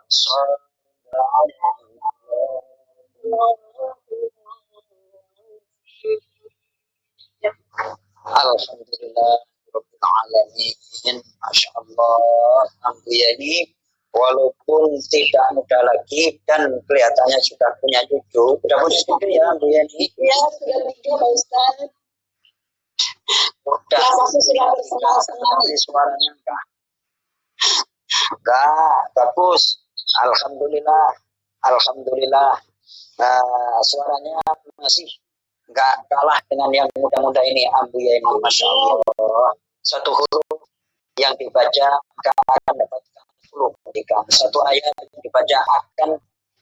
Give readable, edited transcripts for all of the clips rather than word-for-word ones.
Alhamdulillah Rabbil Alamin. Masya Allah. Ini walaupun tidak muda lagi dan kelihatannya sudah punya cucu. Sudah punya cucu ya Bu Yani? Ya, sudah 3 Pak Ustaz. Udah. Ya, pasti sudah bersenang-senang. Suaranya enggak? Enggak, bagus. Alhamdulillah. Alhamdulillah. Suaranya masih enggak kalah dengan yang muda-muda ini. Ambu ya ini, Masya Allah. Satu huruf yang dibaca akan mendapatkan 10 kebaikan. Satu ayat yang dibaca akan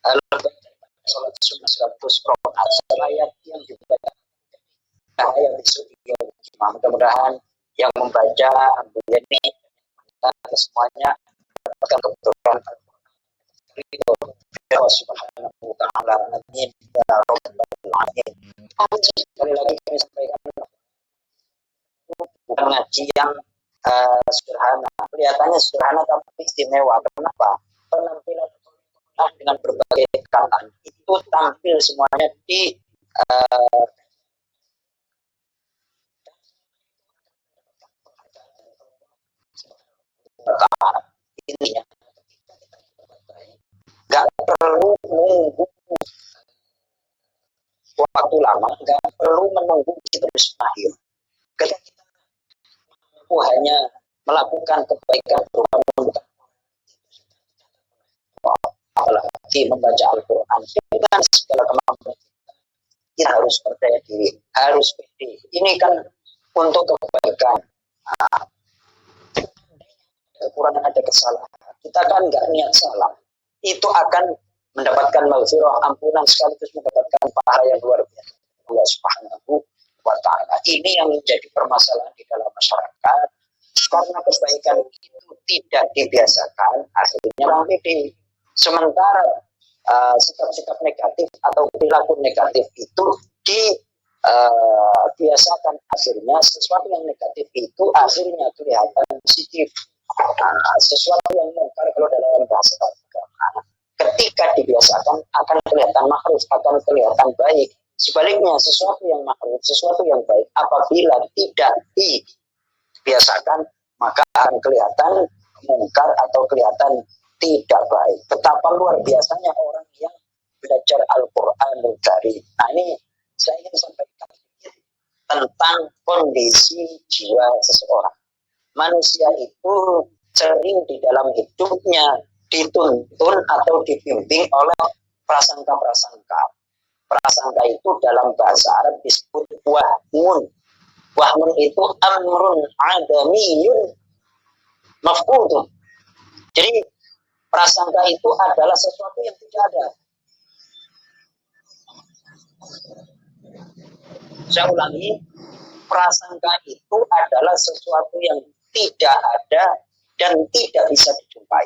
lebih dari salat sunnah 100 rakaat. Satu ayat yang dibaca ayat disuruh. Mudah-mudahan yang membaca Ambu ya ini semuanya mendapatkan keberkahan Allah Subhanahu wa taala. Amin ya rabbal alamin. Sekali lagi kami sampaikan bukan ngaji yang sederhana. Kelihatannya sederhana tapi istimewa. Kenapa? Penampilan dengan berbagai tingkatan itu tampil semuanya di ini ya. Gak perlu menunggu waktu lama, gak perlu menunggu kita mustahil. Ketika kita hanya melakukan kebaikan berupa apalagi membaca Al-Quran dengan segala kemampuan kita harus percaya diri, harus pede. Ini kan untuk kebaikan. Kekurangan ada kesalahan. Kita kan nggak niat salah. Itu akan mendapatkan maghfirah, ampunan sekaligus mendapatkan pahala yang luar biasa. Allah Subhanahu wa taala. Ini yang menjadi permasalahan di dalam masyarakat. Karena kebaikan itu tidak dibiasakan, akhirnya orang pede. Sementara sikap-sikap negatif atau perilaku negatif itu dibiasakan, akhirnya sesuatu yang negatif itu akhirnya kelihatan positif. Sesuatu yang mungkar kalau dalam bahasa agama ketika dibiasakan akan kelihatan makruh, akan kelihatan baik. Sebaliknya sesuatu yang makruh, sesuatu yang baik apabila tidak dibiasakan maka akan kelihatan mungkar atau kelihatan tidak baik. Betapa luar biasanya orang yang belajar Al-Qur'anul Karim. Nah, ini saya ingin sampaikan tentang kondisi jiwa seseorang. Manusia itu sering di dalam hidupnya dituntun atau dibimbing oleh prasangka-prasangka. Prasangka itu dalam bahasa Arab disebut wahmun. Wahmun itu amrun adamiyun mafqudun. Jadi prasangka itu adalah sesuatu yang tidak ada. Saya ulangi, prasangka itu adalah sesuatu yang tidak ada dan tidak bisa dijumpai.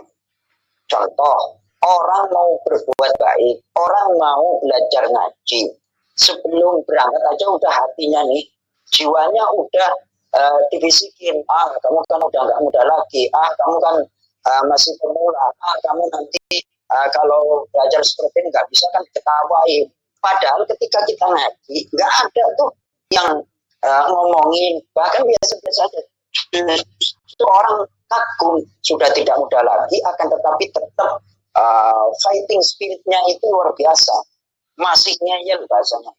Contoh, orang mau berbuat baik, orang mau belajar ngaji. Sebelum berangkat aja udah hatinya nih, jiwanya udah dibisikin, kamu kan udah nggak muda lagi, kamu kan masih pemula, kamu nanti kalau belajar seperti ini nggak bisa kan diketawain. Padahal ketika kita ngaji, nggak ada tuh yang ngomongin, bahkan biasa-biasa aja. Itu orang kagum, sudah tidak muda lagi, akan tetapi tetap fighting spiritnya itu luar biasa. Masih ngeyel bahasanya.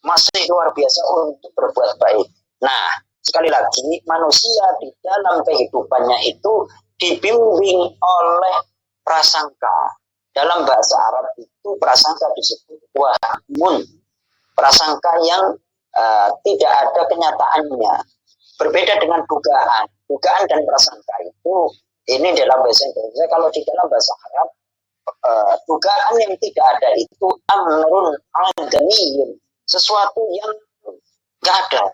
Masih luar biasa untuk berbuat baik. Nah, sekali lagi, manusia di dalam kehidupannya itu dibimbing oleh prasangka. Dalam bahasa Arab itu prasangka disebut wahmun. Prasangka yang tidak ada kenyataannya. Berbeda dengan dugaan. Dugaan dan prasangka itu, ini dalam bahasa Indonesia, kalau di dalam bahasa Arab, dugaan yang tidak ada itu amrun adamiyun. Sesuatu yang nggak ada.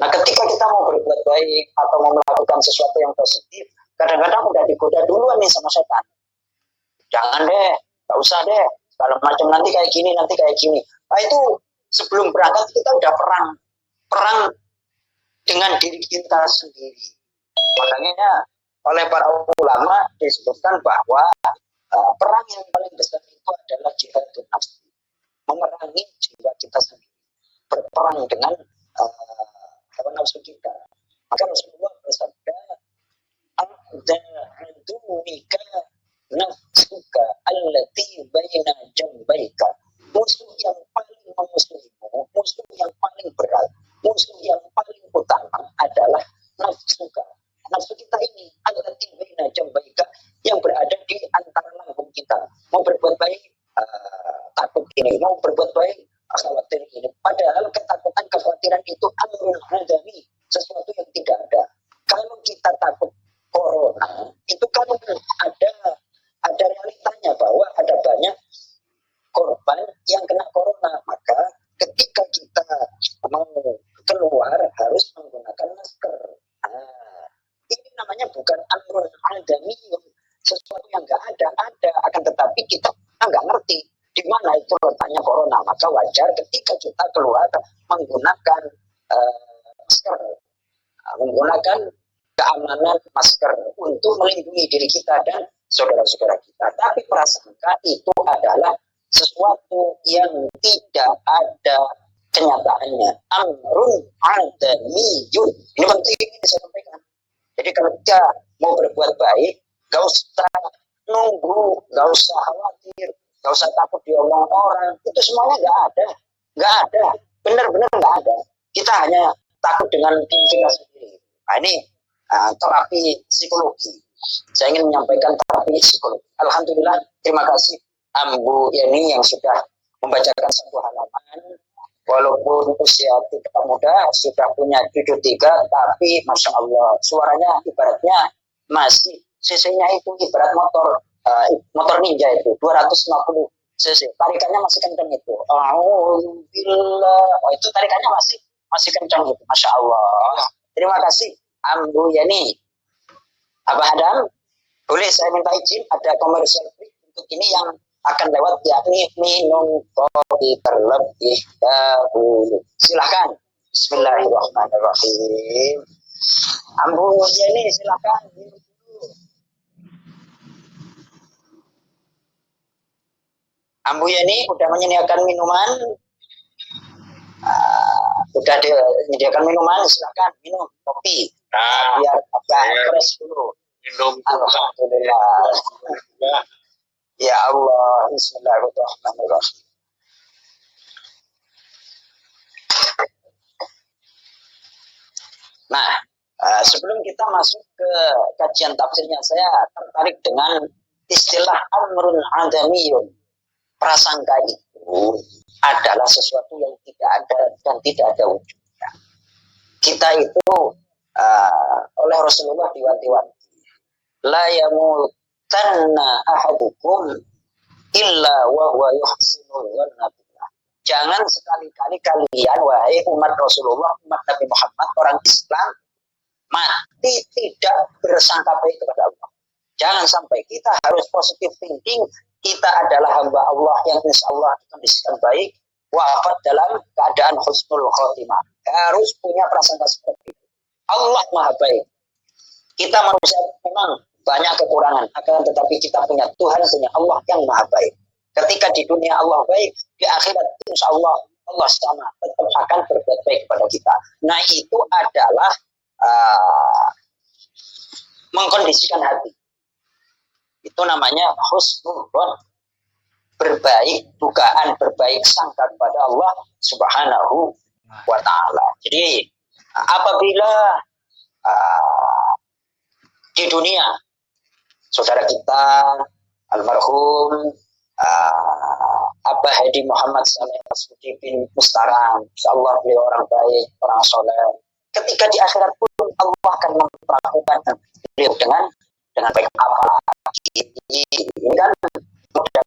Nah, ketika kita mau berbuat baik atau mau melakukan sesuatu yang positif, kadang-kadang udah digoda duluan nih sama setan. Jangan deh, nggak usah deh, kalau macam nanti kayak gini, nanti kayak gini. Nah, itu sebelum berangkat kita udah perang dengan diri kita sendiri. Makanya oleh para ulama disebutkan bahwa yang paling besar itu adalah jihadun nafsi, memerangi jiwa kita sendiri, berperang dengan hawa nafsu kita. Maka Rasulullah bersabda, "Ada aduwika nafsuka allati baina jambaika." Musuh yang paling memusuhimu, musuh yang paling berat, musuh yang paling utama adalah nafsuka. Nafsu kita ini allati baina jambaika, yang berada di antara lambung kita. Mau berbuat baik, takut ini, mau berbuat baik, khawatir ini. Padahal ketakutan, kekhawatiran itu amrun hadami, sesuatu yang tidak ada. Kalau kita takut corona, itu kan ada realitanya bahwa ada banyak korban yang kena corona. Maka ketika kita mau keluar harus menggunakan masker. Ini namanya bukan amrun adami, sesuatu yang nggak ada, akan tetapi kita nggak ngerti di mana itu letaknya corona. Maka wajar ketika kita keluar menggunakan masker, menggunakan keamanan masker untuk melindungi diri kita dan saudara-saudara kita. Tapi prasangka itu adalah sesuatu yang tidak ada kenyataannya. Amrun adamiyun. Ini penting ini saya sampaikan. Jadi kalau kita mau berbuat baik, gak usah nunggu, gak usah khawatir, gak usah takut diomong orang. Itu semuanya gak ada, benar-benar gak ada. Kita hanya takut dengan diri kita sendiri. Nah ini terapi psikologi. Saya ingin menyampaikan terapi psikologi. Alhamdulillah, terima kasih Ambu Yani yang sudah membacakan satu halaman. Walaupun usia tidak muda, sudah punya cucu 3, tapi Masya Allah, suaranya ibaratnya masih cc-nya itu ibarat motor ninja itu, 250 cc. Tarikannya masih kencang itu. Itu tarikannya masih kencang itu. Masya Allah. Terima kasih Ambu Yani. Abah Adam, boleh saya minta izin ada komersial break untuk ini yang akan lewat, yakni minum kopi terlebih dahulu. Silakan. Bismillahirrahmanirrahim. Ambu Yani silakan. Ambu Yani udah menyediakan minuman. Sudah menyediakan minuman, silakan minum kopi. Biar fresh dulu. Minum. Alhamdulillah. Ya Allah, bismillahirrahmanirrahim. Nah, sebelum kita masuk ke kajian tafsirnya, saya tertarik dengan istilah amrun adamiyun. Prasangka itu adalah sesuatu yang tidak ada dan tidak ada wujudnya. Kita itu oleh Rasulullah diwanti-wanti, la yamutanna ahadukum illa wa huwa yuhsinul dhanna billah. Jangan sekali-kali kalian, wahai umat Rasulullah, umat Nabi Muhammad, orang Islam, mati tidak bersangka baik kepada Allah. Jangan sampai. Kita harus positive thinking. Kita adalah hamba Allah yang insya Allah dikondisikan baik, wafat dalam keadaan husnul khotimah. Harus punya prasangka seperti itu. Allah Maha Baik. Kita manusia memang banyak kekurangan, akan tetapi kita punya Tuhan, punya Allah yang Maha Baik. Ketika di dunia Allah baik, di akhirat insya Allah Allah sama tetap akan berbuat baik kepada kita. Nah itu adalah mengkondisikan hati. Itu namanya husnul dzan, berbaik dugaan, berbaik sangka kepada Allah Subhanahu wa Ta'ala. Jadi apabila di dunia saudara kita almarhum Abah Hadi Muhammad Saleh Masudi bin Mustaram, insyaallah beliau orang baik, orang soleh. Ketika di akhirat pun Allah akan memperlakukan beliau dengan baik. Apalagi ini kan bukan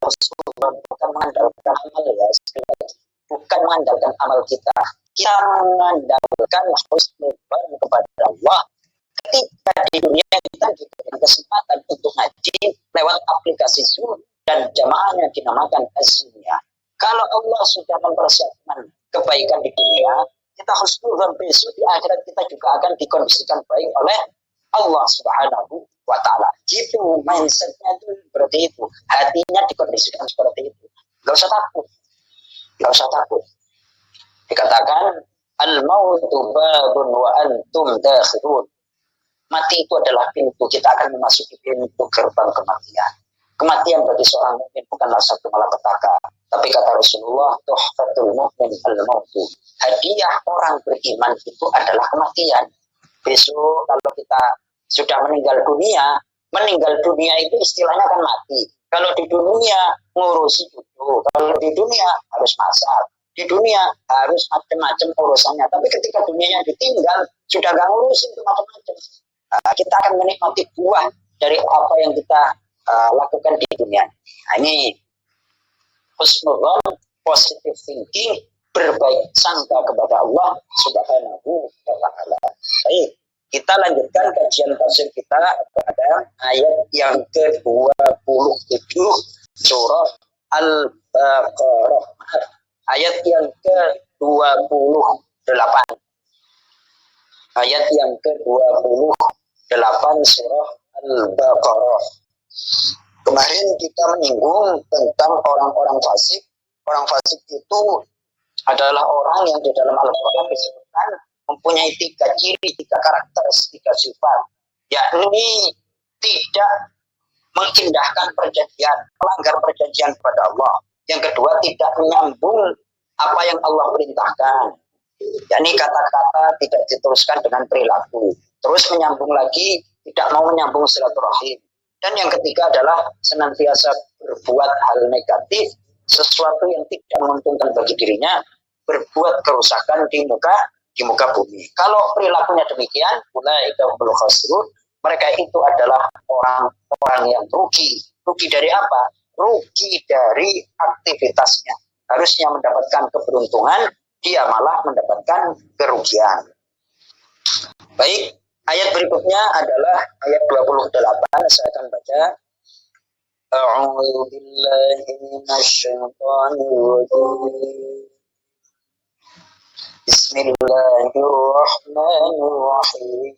mengandalkan amal ya, bukan mengandalkan amal kita mengandalkan husnul dzan kepada Allah. Ketika di dunia kita diberikan kesempatan untuk ngaji lewat aplikasi Zoom dan jamaahnya dinamakan Azmiyah. Kalau Allah sudah mempersiapkan kebaikan di dunia, kita husnul dzan besok di akhirat kita juga akan dikondisikan baik oleh Allah Subhanahu wa ta'ala. Gitu mindsetnya itu berarti itu. Hatinya dikondisikan seperti itu. Gak usah takut. Gak usah takut. Dikatakan al-mautu babun wa antum dakhilun. Mati itu adalah pintu. Kita akan memasuki pintu gerbang kematian. Kematian bagi seorang mukmin bukanlah satu malapetaka. Tapi kata Rasulullah, tuhfatul mu'min al-mautu. Hadiah orang beriman itu adalah kematian. Besok kalau kita sudah meninggal dunia itu istilahnya kan mati. Kalau di dunia ngurusi cucu, kalau di dunia harus masak, di dunia harus macam-macam urusannya. Tapi ketika dunianya ditinggal, sudah gak ngurusin itu macam-macam. Kita akan menikmati buah dari apa yang kita lakukan di dunia. Nah, ini husnudzon, positive thinking, berbaik sangka kepada Allah Subhanahu wa ta'ala. Baik, kita lanjutkan kajian tafsir kita pada ayat yang ke-27 surah Al-Baqarah. Ayat yang ke-28. Ayat yang ke-28 surah Al-Baqarah. Kemarin kita menyinggung tentang orang-orang fasik. Orang fasik itu adalah orang yang di dalam Al-Quran disebutkan mempunyai 3 ciri, 3 karakteristik, 3 sifat. Yakni tidak mengindahkan perjanjian, melanggar perjanjian kepada Allah. Yang kedua, tidak menyambung apa yang Allah perintahkan. Yakni kata-kata tidak diteruskan dengan perilaku. Terus menyambung lagi, tidak mau menyambung silaturahim. Dan yang ketiga adalah senantiasa berbuat hal negatif, sesuatu yang tidak menguntungkan bagi dirinya, berbuat kerusakan di muka bumi. Kalau perilakunya demikian, ulaika humul khasirun, mereka itu adalah orang-orang yang rugi. Rugi dari apa? Rugi dari aktivitasnya. Harusnya mendapatkan keberuntungan, dia malah mendapatkan kerugian. Baik, ayat berikutnya adalah ayat 28. Saya akan baca. A'udzu billahi minasyaitonir rajim. Bismillahirrahmanirrahim.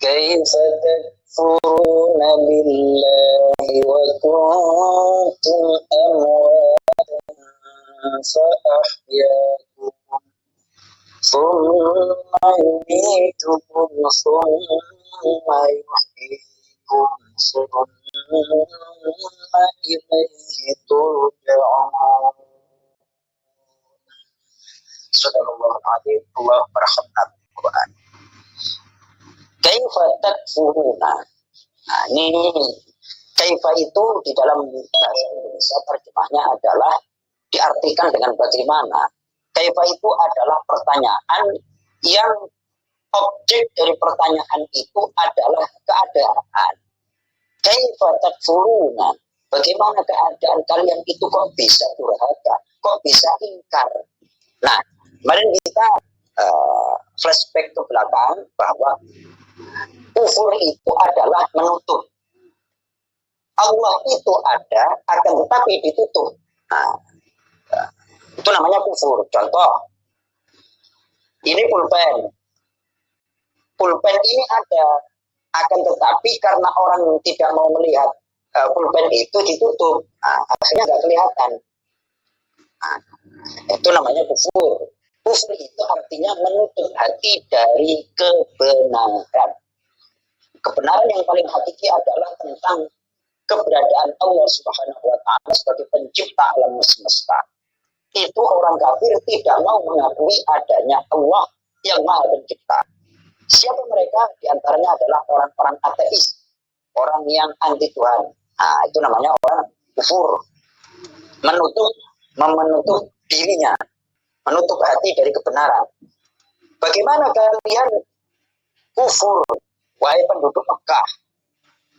Kaifa takfuruna billahi wa kuntum amwatan fa ahyaakum thumma yumitukum thumma yuhyikum thumma ilayhi turja'un. Sadaqallahul adzim. Allahumma arhamna bil Qur'an. Kaifa takfuruna. Nah, ini kaifa itu di dalam bahasa Indonesia terjemahnya adalah diartikan dengan bagaimana. Kaifa itu adalah pertanyaan yang objek dari pertanyaan itu adalah keadaan. Kaifa takfuruna. Bagaimana keadaan kalian itu kok bisa durhaka, kok bisa ingkar. Nah, kemarin kita flashback ke belakang bahwa kufur itu adalah menutup. Allah itu ada, akan tetapi ditutup. Nah, itu namanya kufur. Contoh, ini pulpen. Pulpen ini ada, akan tetapi karena orang tidak mau melihat pulpen itu ditutup. Nah, akhirnya nggak kelihatan. Nah, itu namanya kufur. Kufur itu artinya menutup hati dari kebenaran. Kebenaran yang paling hakiki adalah tentang keberadaan Allah Subhanahu wa ta'ala sebagai pencipta alam semesta. Itu orang kafir tidak mau mengakui adanya Allah yang Maha Pencipta. Siapa mereka? Di antaranya adalah orang-orang ateis, orang yang anti Tuhan. Nah, itu namanya orang kufur. Menutup dirinya, menutup hati dari kebenaran. Bagaimana kalian kufur, wahai penduduk Mekah,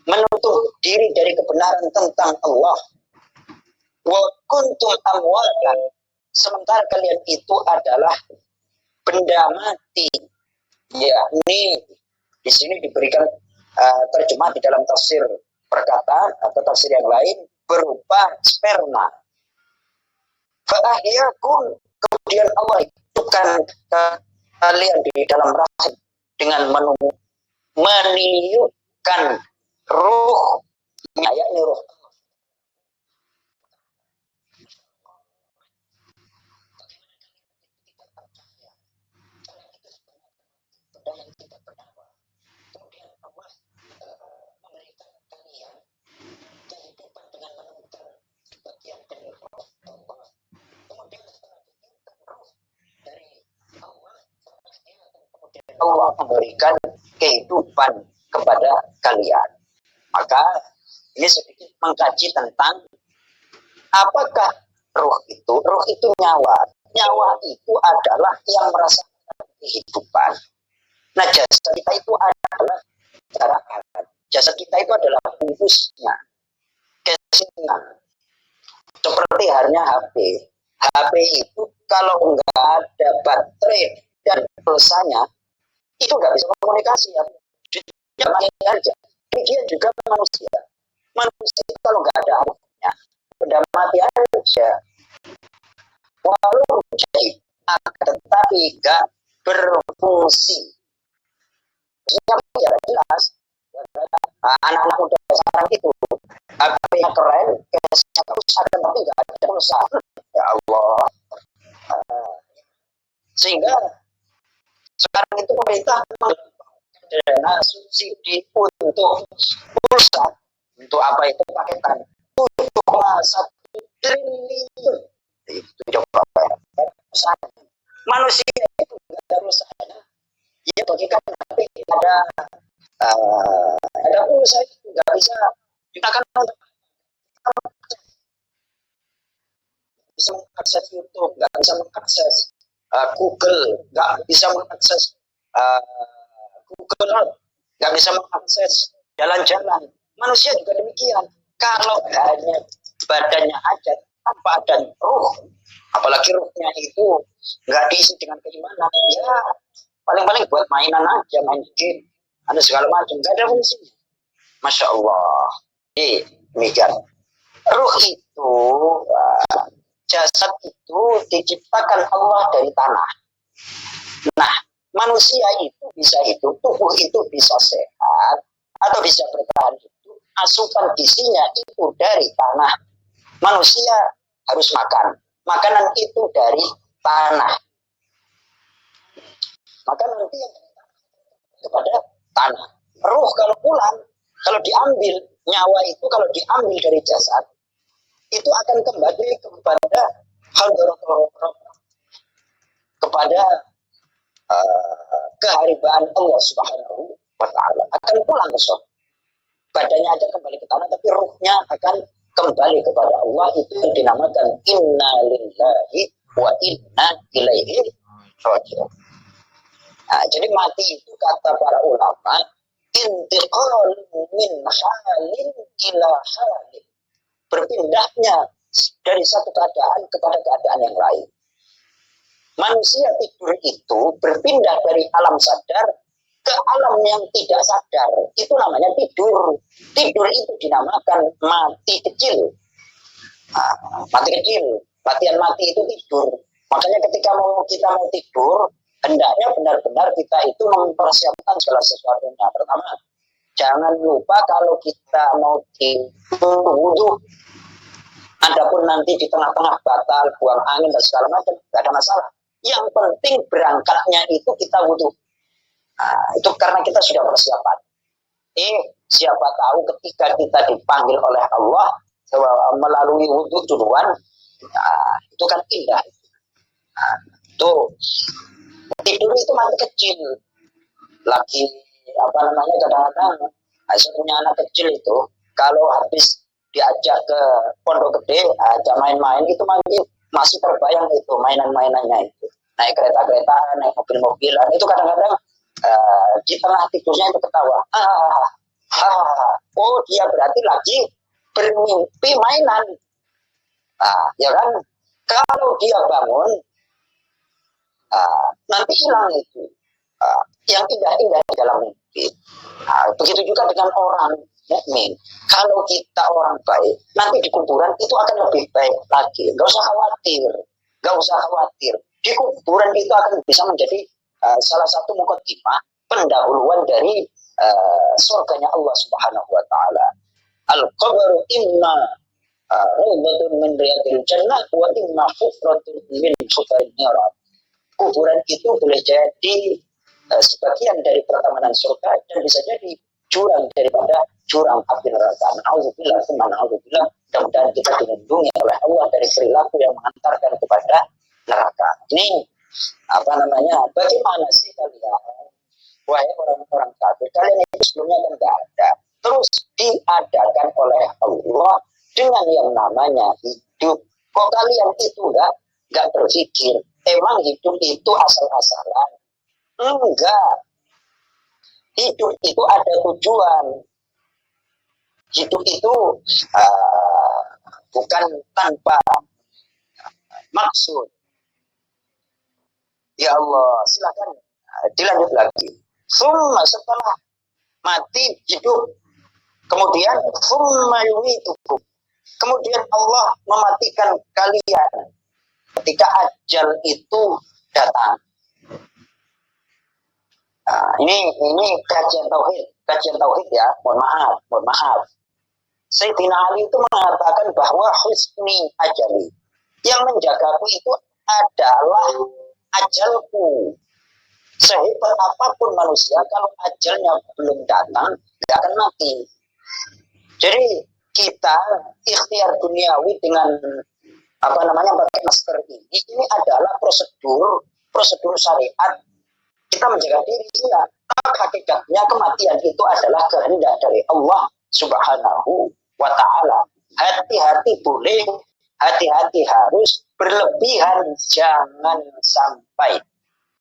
menutup diri dari kebenaran tentang Allah? Wa kuntum amwatan, sementara kalian itu adalah benda mati. Ya, ini di sini diberikan terjemah di dalam tafsir perkataan atau tafsir yang lain berupa sperma. Fa'ahyakum, kemudian Allah hidupkan kalian di dalam rahim dengan meniupkan ruhnya, yakni ruh. Allah memberikan kehidupan kepada kalian. Maka ini sedikit mengkaji tentang apakah ruh itu. Ruh itu nyawa. Nyawa itu adalah yang merasakan kehidupan. Nah, jasad kita itu adalah cara jasad kita itu adalah bungkusnya, casingnya. Seperti halnya HP. HP itu kalau nggak ada baterai dan pulsanya, itu nggak bisa komunikasi ya. Dia mati aja. Demikian juga manusia. Manusia itu kalau nggak ada arusnya, udah mati aja. Walau jadi, tetapi nggak berfungsi. Ya jelas. Anak-anak muda sekarang itu HP-nya keren, cashnya terus ada tapi nggak ada pulsa. Ya Allah. Sehingga sekarang itu pemerintah dana subsidi untuk pulsa, untuk apa itu paketan 7,1 triliun. Itu coba manusia itu nggak ada pulsanya. Ya bagikan ada pulsa itu nggak bisa kita kan bisa mengakses YouTube, nggak bisa mengakses Google, nggak bisa mengakses Google, nggak bisa mengakses jalan-jalan. Manusia juga demikian. Kalau hanya badannya aja tanpa ada ruh, apalagi ruhnya itu nggak diisi dengan keimanan, ya paling-paling buat mainan aja, main game, ada segala macam, nggak ada fungsinya. Masya Allah. Demikian. Ruh itu, jasad itu diciptakan Allah dari tanah. Nah, manusia itu bisa hidup, tubuh itu bisa sehat, atau bisa bertahan hidup, asupan gizinya itu dari tanah. Manusia harus makan. Makanan itu dari tanah. Maka nanti yang kepada tanah. Ruh kalau pulang, kalau diambil, nyawa itu kalau diambil dari jasad, itu akan kembali kepada kepada keharibaan Allah Subhanahu wa Ta'ala. Akan pulang ke surga. Badannya aja kembali ke tanah, tapi ruhnya akan kembali kepada Allah. Itu yang dinamakan inna lillahi wa inna ilaihi raji'un. Nah, jadi mati itu kata para ulama intiqal min halin ila halin, berpindahnya dari satu keadaan kepada keadaan yang lain. Manusia tidur itu berpindah dari alam sadar ke alam yang tidak sadar. Itu namanya tidur. Tidur itu dinamakan mati kecil. Mati kecil, latihan mati itu tidur. Makanya ketika kita mau tidur, hendaknya benar-benar kita itu mempersiapkan segala sesuatunya. Pertama, jangan lupa kalau kita mau tidur wudhu. Adapun nanti di tengah-tengah batal, buang angin dan segala macam, tidak ada masalah. Yang penting berangkatnya itu kita wudhu. Nah, itu karena kita sudah persiapan. Siapa tahu ketika kita dipanggil oleh Allah melalui wudhu duluan, itu kan indah. Nah, itu tidur itu mati kecil. Lagi kadang-kadang saya punya anak kecil itu, kalau habis diajak ke pondok gede, ajak main-main, itu masih terbayang itu mainan-mainannya itu. Naik kereta-kereta, naik mobil-mobilan, itu kadang-kadang di tengah tidurnya itu ketawa. Oh, dia berarti lagi bermimpi mainan. Ya kan? Kalau dia bangun, nanti hilang itu yang indah-indah di dalam mimpi. Begitu juga dengan orang mukmin. Kalau kita orang baik, nanti di kuburan itu akan lebih baik lagi. Gak usah khawatir. Di kuburan itu akan bisa menjadi salah satu mukaddimah pendahuluan dari surganya Allah Subhanahu wa taala. Al-qabru imma rawdatun min riyadil jannah wa imma hufratun min hufarin nar. Kuburan itu boleh jadi sebagian dari pertemanan surga dan bisa jadi jurang daripada jurang api neraka. Nauzubillah, nauzubillah. Mudah-mudahan kita dilindungi oleh Allah dari perilaku yang mengantarkan kepada neraka. Ini bagaimana sih kalian, wahai orang-orang kafir, kalian itu sebelumnya kan tidak ada, terus diadakan oleh Allah dengan yang namanya hidup. Kok kalian itu nggak berpikir emang hidup itu asal-asalan? Enggak. Hidup itu ada tujuan. Hidup itu bukan tanpa maksud. Ya Allah, silakan dilanjut lagi. Setelah mati hidup, kemudian kemudian Allah mematikan kalian ketika ajal itu datang. Ini kajian tauhid ya. Mohon maaf. Sayyidina Ali itu mengatakan bahwa husni ajali, yang menjagaku itu adalah ajalku. Sehebat apapun manusia, kalau ajalnya belum datang, tidak akan mati. Jadi kita ikhtiar duniawi dengan pakai masker ini adalah prosedur syariat. Kita menjaga diri, ya. Hakikatnya kematian itu adalah kehendak dari Allah Subhanahu wa ta'ala. Hati-hati boleh, hati-hati harus, berlebihan jangan sampai.